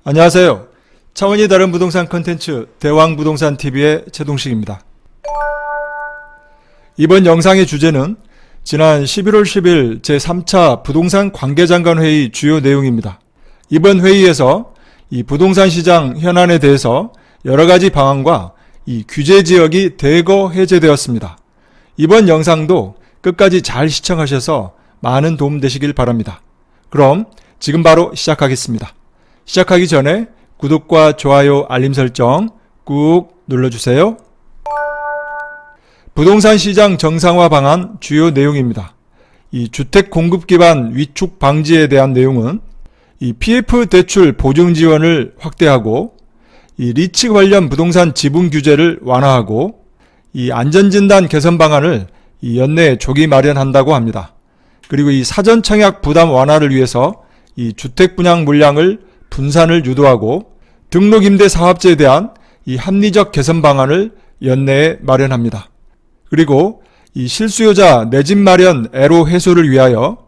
안녕하세요. 차원이 다른 부동산 콘텐츠 대왕부동산TV의 최동식입니다. 이번 영상의 주제는 지난 11월 10일 제3차 부동산 관계장관 회의 주요 내용입니다. 이번 회의에서 이 부동산 시장 현안에 대해서 여러가지 방안과 이 규제 지역이 대거 해제되었습니다. 이번 영상도 끝까지 잘 시청하셔서 많은 도움 되시길 바랍니다. 그럼 지금 바로 시작하겠습니다. 시작하기 전에 구독과 좋아요, 알림 설정 꾹 눌러주세요. 부동산 시장 정상화 방안 주요 내용입니다. 이 주택 공급 기반 위축 방지에 대한 내용은 이 PF 대출 보증 지원을 확대하고 이 리츠 관련 부동산 지분 규제를 완화하고 이 안전진단 개선 방안을 이 연내에 조기 마련한다고 합니다. 그리고 이 사전 청약 부담 완화를 위해서 이 주택 분양 물량을 분산을 유도하고 등록임대 사업자에 대한 이 합리적 개선 방안을 연내에 마련합니다. 그리고 이 실수요자 내 집 마련 애로 해소를 위하여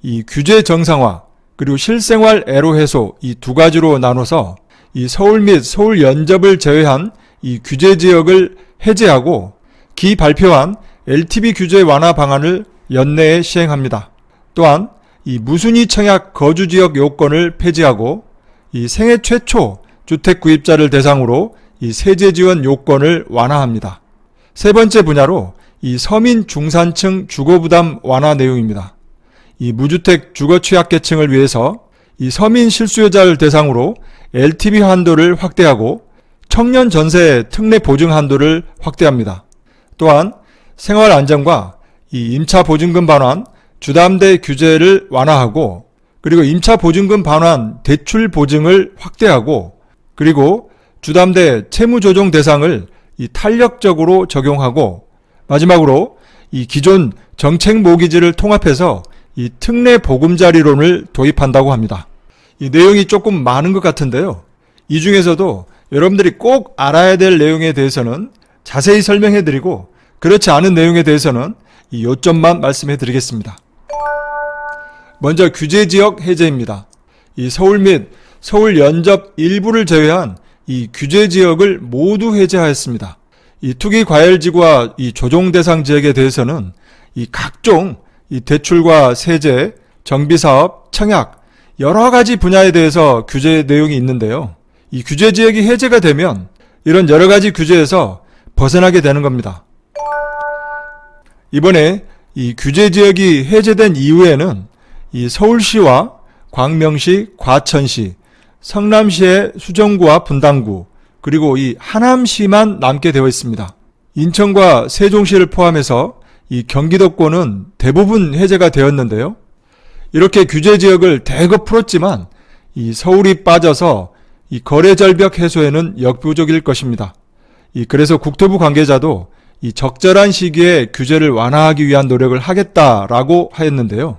이 규제 정상화 그리고 실생활 애로 해소 이 두 가지로 나눠서 이 서울 및 서울 연접을 제외한 이 규제 지역을 해제하고 기 발표한 LTV 규제 완화 방안을 연내에 시행합니다. 또한 이 무순위 청약 거주지역 요건을 폐지하고 이 생애 최초 주택 구입자를 대상으로 이 세제 지원 요건을 완화합니다. 세 번째 분야로 이 서민 중산층 주거부담 완화 내용입니다. 이 무주택 주거 취약계층을 위해서 이 서민 실수요자를 대상으로 LTV 한도를 확대하고 청년 전세 특례 보증 한도를 확대합니다. 또한 생활 안정과 이 임차 보증금 반환 주담대 규제를 완화하고 그리고 임차 보증금 반환 대출 보증을 확대하고 그리고 주담대 채무 조정 대상을 이 탄력적으로 적용하고 마지막으로 이 기존 정책 모기지를 통합해서 이 특례 보금자리론을 도입한다고 합니다. 이 내용이 조금 많은 것 같은데요. 이 중에서도 여러분들이 꼭 알아야 될 내용에 대해서는 자세히 설명해 드리고 그렇지 않은 내용에 대해서는 이 요점만 말씀해 드리겠습니다. 먼저 규제 지역 해제입니다. 이 서울 및 서울 연접 일부를 제외한 이 규제 지역을 모두 해제하였습니다. 이 투기 과열지구와 이 조정 대상 지역에 대해서는 이 각종 이 대출과 세제, 정비사업, 청약 여러 가지 분야에 대해서 규제 내용이 있는데요. 이 규제 지역이 해제가 되면 이런 여러 가지 규제에서 벗어나게 되는 겁니다. 이번에 이 규제 지역이 해제된 이후에는 이 서울시와 광명시, 과천시, 성남시의 수정구와 분당구, 그리고 이 하남시만 남게 되어 있습니다. 인천과 세종시를 포함해서 이 경기도권은 대부분 해제가 되었는데요. 이렇게 규제 지역을 대거 풀었지만 이 서울이 빠져서 이 거래 절벽 해소에는 역부족일 것입니다. 그래서 국토부 관계자도 이 적절한 시기에 규제를 완화하기 위한 노력을 하겠다라고 하였는데요.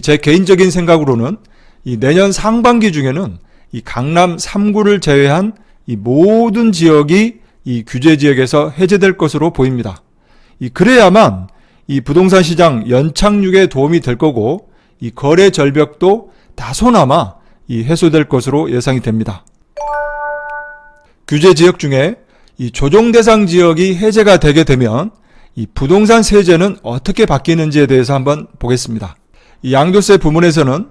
제 개인적인 생각으로는 이 내년 상반기 중에는 이 강남 3구를 제외한 이 모든 지역이 이 규제 지역에서 해제될 것으로 보입니다. 그래야만 이 부동산 시장 연착륙에 도움이 될 거고 이 거래 절벽도 다소나마 이 해소될 것으로 예상이 됩니다. 규제 지역 중에 이 조정 대상 지역이 해제가 되게 되면 이 부동산 세제는 어떻게 바뀌는지에 대해서 한번 보겠습니다. 이 양도세 부문에서는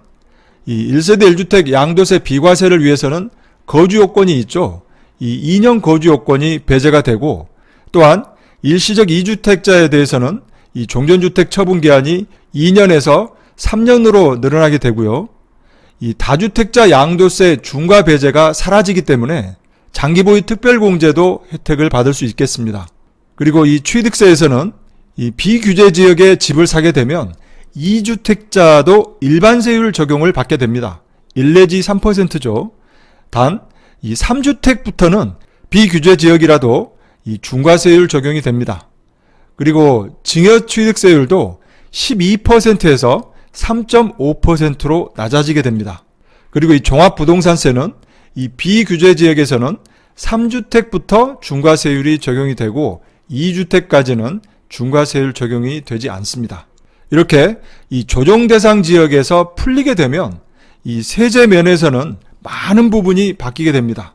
이 1세대 1주택 양도세 비과세를 위해서는 거주 요건이 있죠. 이 2년 거주 요건이 배제가 되고 또한 일시적 2주택자에 대해서는 이 종전주택 처분 기한이 2년에서 3년으로 늘어나게 되고요. 이 다주택자 양도세 중과 배제가 사라지기 때문에 장기보유 특별공제도 혜택을 받을 수 있겠습니다. 그리고 이 취득세에서는 이 비규제 지역에 집을 사게 되면 2주택자도 일반세율 적용을 받게 됩니다. 1 내지 3%죠. 단 이 3주택부터는 비규제 지역이라도 이 중과세율 적용이 됩니다. 그리고 증여취득세율도 12%에서 3.5%로 낮아지게 됩니다. 그리고 이 종합부동산세는 이 비규제 지역에서는 3주택부터 중과세율이 적용이 되고 2주택까지는 중과세율 적용이 되지 않습니다. 이렇게 이 조정 대상 지역에서 풀리게 되면 이 세제 면에서는 많은 부분이 바뀌게 됩니다.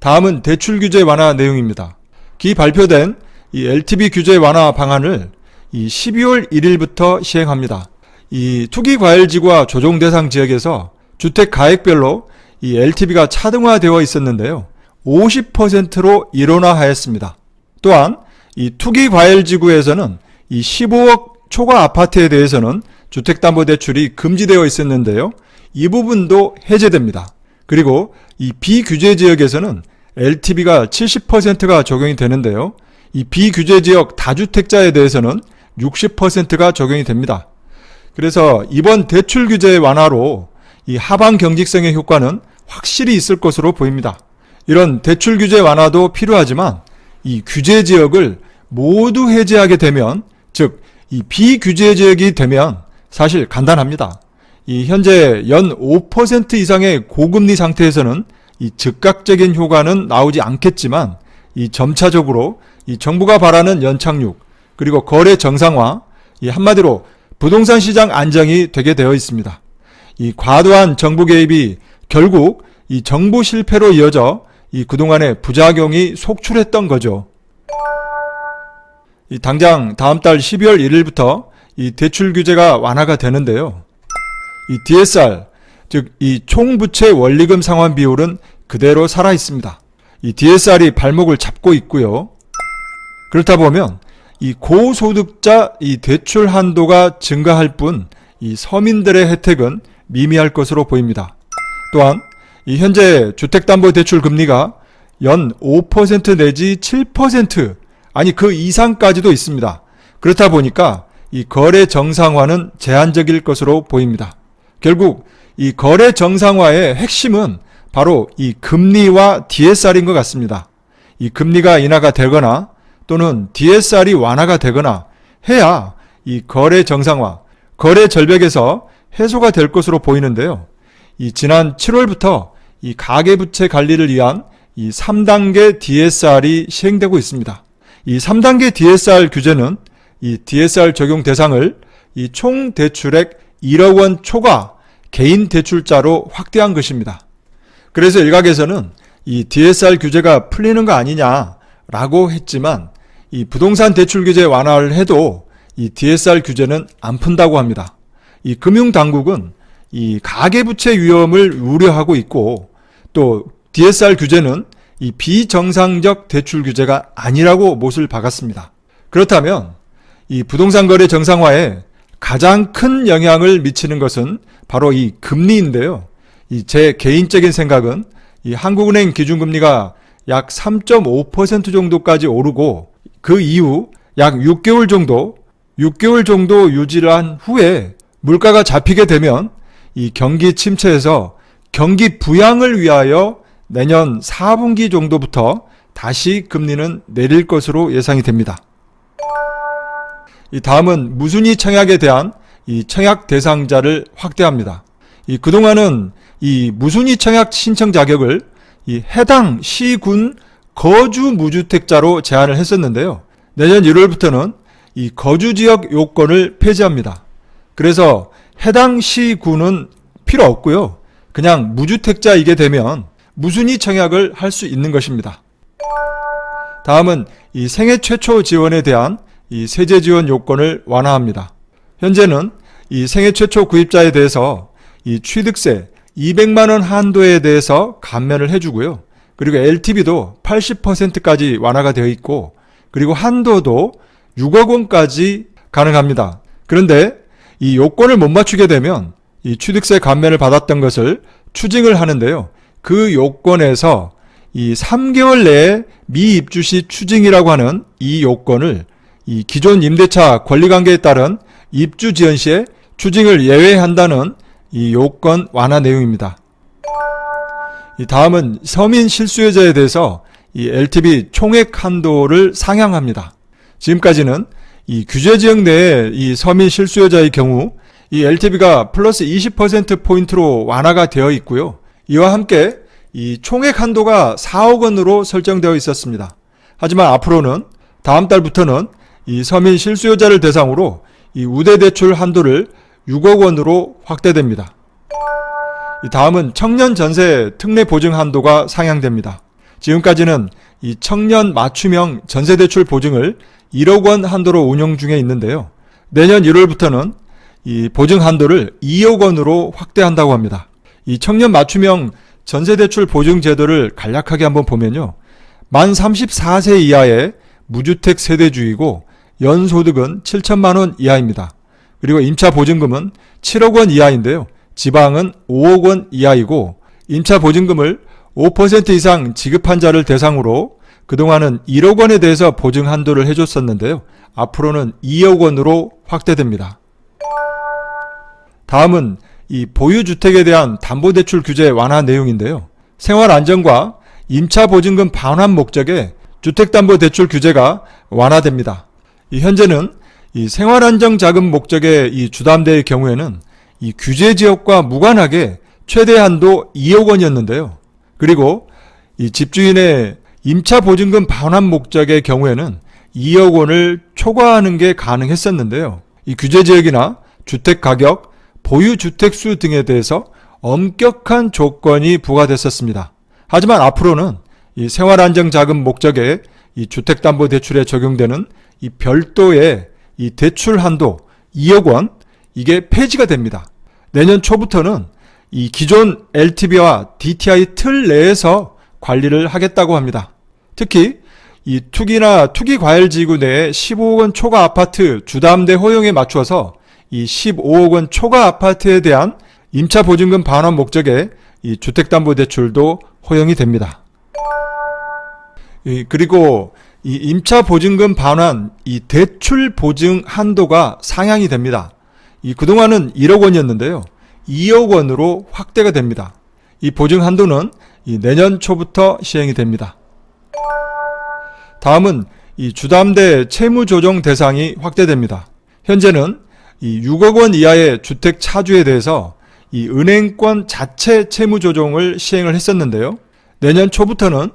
다음은 대출 규제 완화 내용입니다. 기 발표된 이 LTV 규제 완화 방안을 이 12월 1일부터 시행합니다. 이 투기과열지구와 조정대상 지역에서 주택 가액별로 이 LTV가 차등화되어 있었는데요. 50%로 일원화하였습니다. 또한 이 투기과열지구에서는 이 15억 초과 아파트에 대해서는 주택담보대출이 금지되어 있었는데요. 이 부분도 해제됩니다. 그리고 이 비규제 지역에서는 LTV가 70%가 적용이 되는데요. 이 비규제 지역 다주택자에 대해서는 60%가 적용이 됩니다. 그래서 이번 대출 규제 완화로 이 하방 경직성의 효과는 확실히 있을 것으로 보입니다. 이런 대출 규제 완화도 필요하지만 이 규제 지역을 모두 해제하게 되면, 즉 이 비규제 지역이 되면 사실 간단합니다. 이 현재 연 5% 이상의 고금리 상태에서는 이 즉각적인 효과는 나오지 않겠지만, 이 점차적으로 이 정부가 바라는 연착륙 그리고 거래 정상화, 이 한마디로 부동산 시장 안정이 되게 되어 있습니다. 이 과도한 정부 개입이 결국 이 정부 실패로 이어져 이 그동안의 부작용이 속출했던 거죠. 이 당장 다음 달 12월 1일부터 이 대출 규제가 완화가 되는데요. 이 DSR, 즉 이 총부채 원리금 상환 비율은 그대로 살아 있습니다. 이 DSR이 발목을 잡고 있고요. 그렇다 보면 이 고소득자 이 대출 한도가 증가할 뿐 이 서민들의 혜택은 미미할 것으로 보입니다. 또한 이 현재 주택담보대출 금리가 연 5% 내지 7%, 아니 그 이상까지도 있습니다. 그렇다 보니까 이 거래 정상화는 제한적일 것으로 보입니다. 결국 이 거래 정상화의 핵심은 바로 이 금리와 DSR인 것 같습니다. 이 금리가 인하가 되거나 또는 DSR이 완화가 되거나 해야 이 거래 정상화, 거래 절벽에서 해소가 될 것으로 보이는데요. 이 지난 7월부터 이 가계부채 관리를 위한 이 3단계 DSR이 시행되고 있습니다. 이 3단계 DSR 규제는 이 DSR 적용 대상을 이 총 대출액 1억 원 초과 개인 대출자로 확대한 것입니다. 그래서 일각에서는 이 DSR 규제가 풀리는 거 아니냐라고 했지만, 이 부동산 대출 규제 완화를 해도 이 DSR 규제는 안 푼다고 합니다. 이 금융당국은 이 가계부채 위험을 우려하고 있고, 또 DSR 규제는 이 비정상적 대출 규제가 아니라고 못을 박았습니다. 그렇다면 이 부동산 거래 정상화에 가장 큰 영향을 미치는 것은 바로 이 금리인데요. 이 제 개인적인 생각은 이 한국은행 기준금리가 약 3.5% 정도까지 오르고 그 이후 약 6개월 정도 유지를 한 후에 물가가 잡히게 되면 이 경기 침체에서 경기 부양을 위하여 내년 4분기 정도부터 다시 금리는 내릴 것으로 예상이 됩니다. 이 다음은 무순위 청약에 대한 이 청약 대상자를 확대합니다. 이 그동안은 이 무순위 청약 신청 자격을 이 해당 시군 거주 무주택자로 제한을 했었는데요. 내년 1월부터는 이 거주 지역 요건을 폐지합니다. 그래서 해당 시군은 필요 없고요. 그냥 무주택자이게 되면 무순위 청약을 할 수 있는 것입니다. 다음은 이 생애 최초 지원에 대한 이 세제 지원 요건을 완화합니다. 현재는 이 생애 최초 구입자에 대해서 이 취득세 200만 원 한도에 대해서 감면을 해주고요. 그리고 LTV도 80%까지 완화가 되어 있고, 그리고 한도도 6억 원까지 가능합니다. 그런데 이 요건을 못 맞추게 되면 이 취득세 감면을 받았던 것을 추징을 하는데요. 그 요건에서 이 3개월 내에 미입주 시 추징이라고 하는 이 요건을 이 기존 임대차 권리관계에 따른 입주 지연 시에 추징을 예외한다는 이 요건 완화 내용입니다. 이 다음은 서민 실수요자에 대해서 이 LTV 총액 한도를 상향합니다. 지금까지는 이 규제 지역 내에 이 서민 실수요자의 경우 이 LTV가 플러스 20%포인트로 완화가 되어 있고요. 이와 함께 이 총액 한도가 4억 원으로 설정되어 있었습니다. 하지만 앞으로는 다음 달부터는 이 서민 실수요자를 대상으로 이 우대대출 한도를 6억 원으로 확대됩니다. 다음은 청년 전세 특례 보증 한도가 상향됩니다. 지금까지는 이 청년 맞춤형 전세대출 보증을 1억 원 한도로 운영 중에 있는데요. 내년 1월부터는 이 보증 한도를 2억 원으로 확대한다고 합니다. 이 청년 맞춤형 전세대출 보증 제도를 간략하게 한번 보면요. 만 34세 이하의 무주택 세대주이고 연소득은 7천만 원 이하입니다. 그리고 임차 보증금은 7억 원 이하인데요. 지방은 5억 원 이하이고 임차 보증금을 5% 이상 지급한 자를 대상으로 그동안은 1억 원에 대해서 보증 한도를 해줬었는데요. 앞으로는 2억 원으로 확대됩니다. 다음은 이 보유주택에 대한 담보대출 규제 완화 내용인데요. 생활안정과 임차보증금 반환 목적의 주택담보대출 규제가 완화됩니다. 현재는 이 생활안정자금 목적의 이 주담대의 경우에는 이 규제지역과 무관하게 최대 한도 2억 원이었는데요. 그리고 이 집주인의 임차보증금 반환 목적의 경우에는 2억 원을 초과하는 게 가능했었는데요. 이 규제지역이나 주택가격, 보유주택수 등에 대해서 엄격한 조건이 부과됐었습니다. 하지만 앞으로는 이 생활안정자금 목적의 이 주택담보대출에 적용되는 이 별도의 이 대출 한도 2억 원, 이게 폐지가 됩니다. 내년 초부터는 이 기존 LTV와 DTI 틀 내에서 관리를 하겠다고 합니다. 특히 이 투기나 투기과열지구 내에 15억 원 초과 아파트 주담대 허용에 맞춰서 이 15억 원 초과 아파트에 대한 임차보증금 반환 목적의 이 주택담보대출도 허용이 됩니다. 그리고 이 임차보증금 반환 이 대출 보증 한도가 상향이 됩니다. 그동안은 1억 원이었는데요. 2억 원으로 확대가 됩니다. 이 보증 한도는 이 내년 초부터 시행이 됩니다. 다음은 이 주담대 채무조정 대상이 확대됩니다. 현재는 이 6억 원 이하의 주택 차주에 대해서 이 은행권 자체 채무조정을 시행을 했었는데요. 내년 초부터는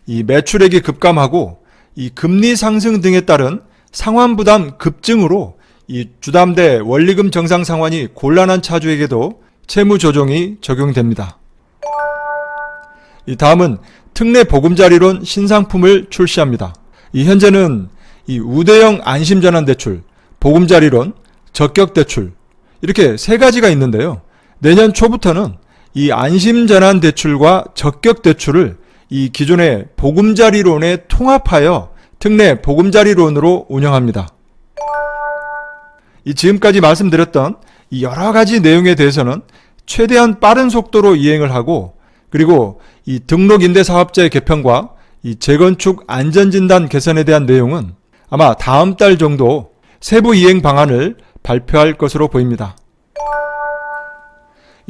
이 매출액이 급감하고 이 금리 상승 등에 따른 상환부담 급증으로 이 주담대 원리금 정상 상환이 곤란한 차주에게도 채무조정이 적용됩니다. 다음은 특례 보금자리론 신상품을 출시합니다. 현재는 이 우대형 안심전환대출, 보금자리론, 적격대출 이렇게 세 가지가 있는데요. 내년 초부터는 이 안심전환대출과 적격대출을 이 기존의 보금자리론에 통합하여 특례 보금자리론으로 운영합니다. 지금까지 말씀드렸던 이 여러 가지 내용에 대해서는 최대한 빠른 속도로 이행을 하고 그리고 이 등록임대사업자의 개편과 이 재건축 안전진단 개선에 대한 내용은 아마 다음 달 정도 세부 이행 방안을 발표할 것으로 보입니다.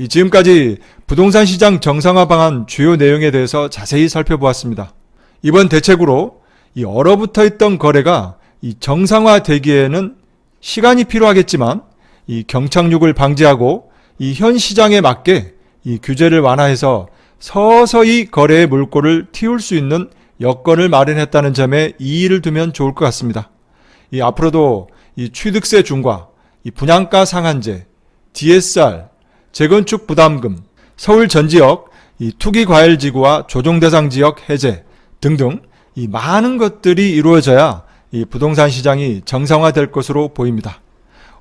지금까지 부동산 시장 정상화 방안 주요 내용에 대해서 자세히 살펴보았습니다. 이번 대책으로 이 얼어붙어 있던 거래가 이 정상화 되기에는 시간이 필요하겠지만 이 경착륙을 방지하고 이 현 시장에 맞게 이 규제를 완화해서 서서히 거래의 물꼬를 틔울 수 있는 여건을 마련했다는 점에 이의를 두면 좋을 것 같습니다. 앞으로도 이 취득세 중과, 이 분양가 상한제, DSR, 재건축 부담금, 서울 전 지역 이 투기과열지구와 조정대상 지역 해제 등등 이 많은 것들이 이루어져야 이 부동산 시장이 정상화될 것으로 보입니다.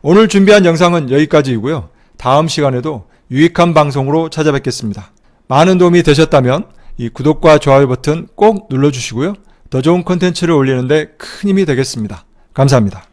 오늘 준비한 영상은 여기까지이고요. 다음 시간에도 유익한 방송으로 찾아뵙겠습니다. 많은 도움이 되셨다면 이 구독과 좋아요 버튼 꼭 눌러주시고요. 더 좋은 콘텐츠를 올리는데 큰 힘이 되겠습니다. 감사합니다.